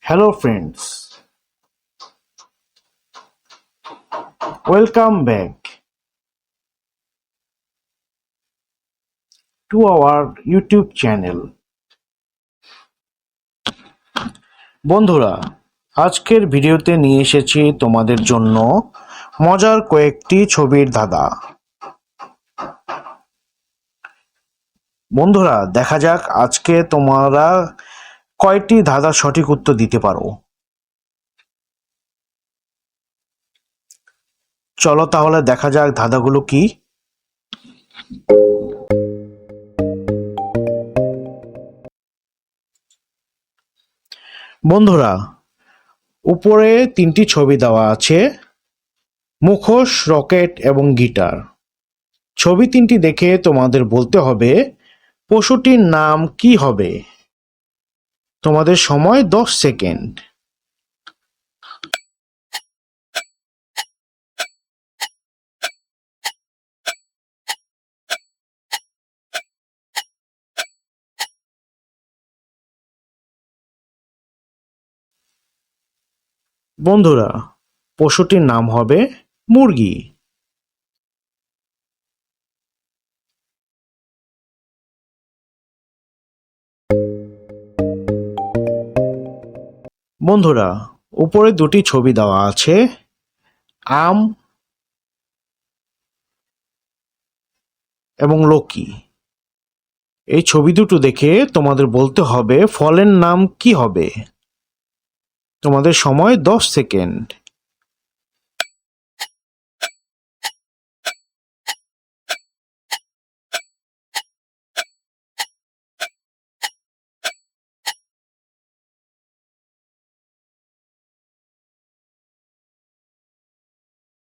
Hello friends, welcome back to our YouTube channel. বন্ধুরা, আজকের ভিডিওতে নিয়ে এসেছি তোমাদের জন্য মজার কয়েকটি ছবির ধাঁধা। বন্ধুরা, দেখা যাক আজকে তোমরা কয়টি ধাঁধার সঠিক উত্তর দিতে পারো। চলো তাহলে দেখা যাক ধাঁধাগুলো কি। বন্ধুরা, উপরে তিনটি ছবি দেওয়া আছে, মুখোশ, রকেট এবং গিটার। ছবি তিনটি দেখে তোমাদের বলতে হবে পশুটির নাম কি হবে। তোমাদের সময় 10 সেকেন্ড। বন্ধুরা, পশুটির নাম হবে মুরগি। বন্ধুরা, উপরে দুটি ছবি দেওয়া আছে, আম এবং লকি। এই ছবি দুটো দেখে তোমাদের বলতে হবে ফলের নাম কি হবে। তোমাদের সময় 10 সেকেন্ড।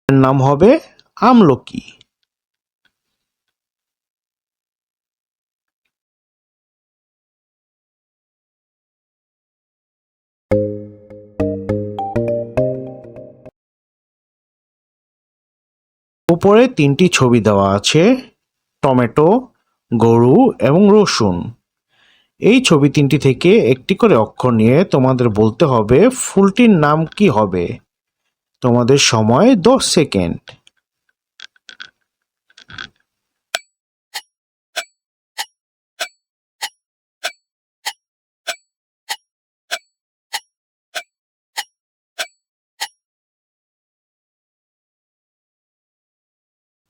এর নাম হবে আমলকি। উপরে তিনটি ছবি দেওয়া আছে, টমেটো, গরু এবং রসুন। এই ছবি তিনটি থেকে একটি করে অক্ষর নিয়ে তোমাদের বলতে হবে ফুলটির নাম কি হবে। তোমাদের সময় 10 সেকেন্ড।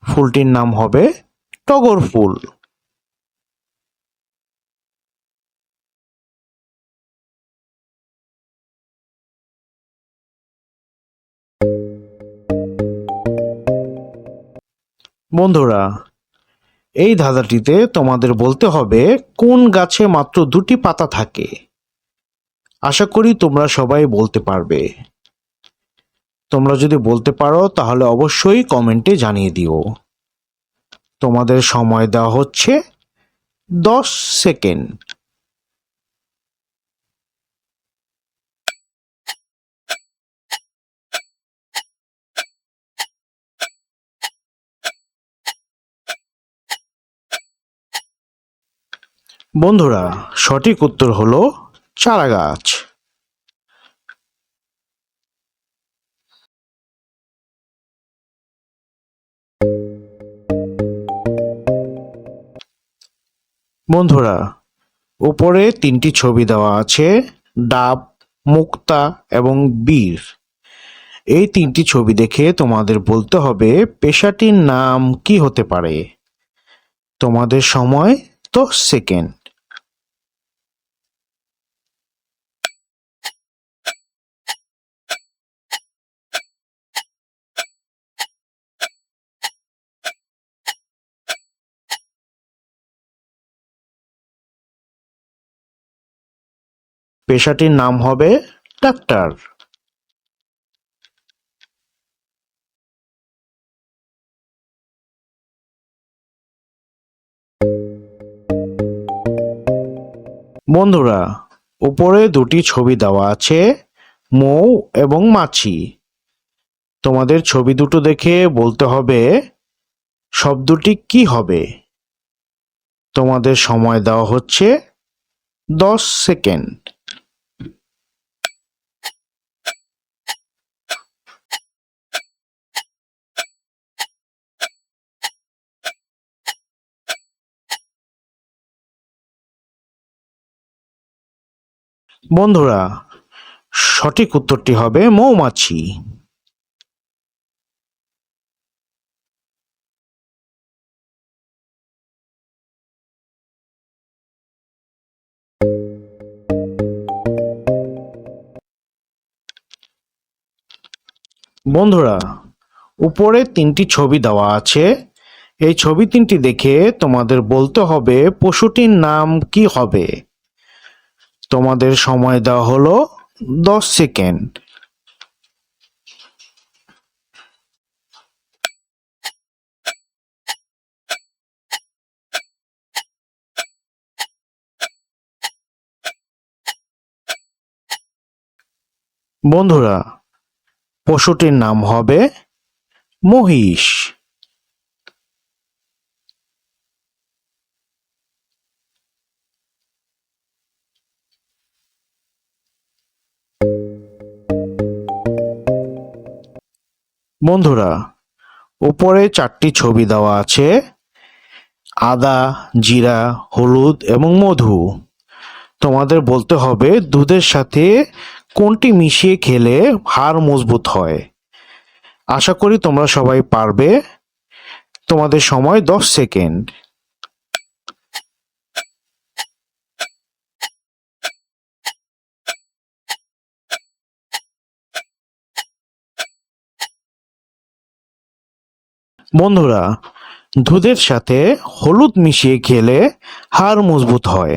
ফুলটির নাম হবে টগর ফুল। বন্ধুরা, এই ধাঁধাটিতে তোমাদের বলতে হবে কোন গাছে মাত্র দুটি পাতা থাকে। আশা করি তোমরা সবাই বলতে পারবে। তোমরা যদি বলতে পারো তাহলে অবশ্যই কমেন্টে জানিয়ে দিও। তোমাদের সময় দেওয়া হচ্ছে 10 সেকেন্ড। বন্ধুরা, সঠিক উত্তর হলো চারা গাছ। বন্ধুরা, উপরে তিনটি ছবি দেওয়া আছে, ডাব, মুক্তা এবং বীর। এই তিনটি ছবি দেখে তোমাদের বলতে হবে পেশাটির নাম কি হতে পারে। তোমাদের সময় 10 সেকেন্ড। পেশাটির নাম হবে ডাক্তার। বন্ধুরা, উপরে দুটি ছবি দেওয়া আছে, মৌ এবং মাছি। তোমাদের ছবি দুটো দেখে বলতে হবে শব্দটি কি হবে। তোমাদের সময় দেওয়া হচ্ছে 10 সেকেন্ড। বন্ধুরা, সঠিক উত্তরটি হবে মৌমাছি। বন্ধুরা, উপরে তিনটি ছবি দেওয়া আছে। এই ছবি তিনটি দেখে তোমাদের বলতে হবে পশুটির নাম কি হবে। তোমাদের সময় দেওয়া হলো 10 সেকেন্ড। বন্ধুরা, পশুটির নাম হবে মহিষ। বন্ধুরা, উপরে চারটি ছবি দেওয়া আছে: আদা, জিরা, হলুদ এবং মধু। তোমাদের বলতে হবে দুধের সাথে কোনটি মিশিয়ে খেলে হাড় মজবুত হয়। আশা করি তোমরা সবাই পারবে। তোমাদের সময় 10 সেকেন্ড। বন্ধুরা, দুধের সাথে হলুদ মিশিয়ে খেলে হাড় মজবুত হয়।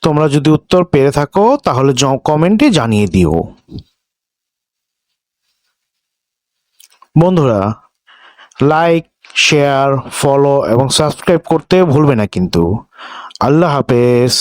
তোমরা যদি উত্তর পেরে থাকো তাহলে কমেন্টে জানিয়ে দিও। বন্ধুরা, লাইক, শেয়ার, ফলো এবং সাবস্ক্রাইব করতে ভুলবে না কিন্তু। আল্লাহ হাফেজ।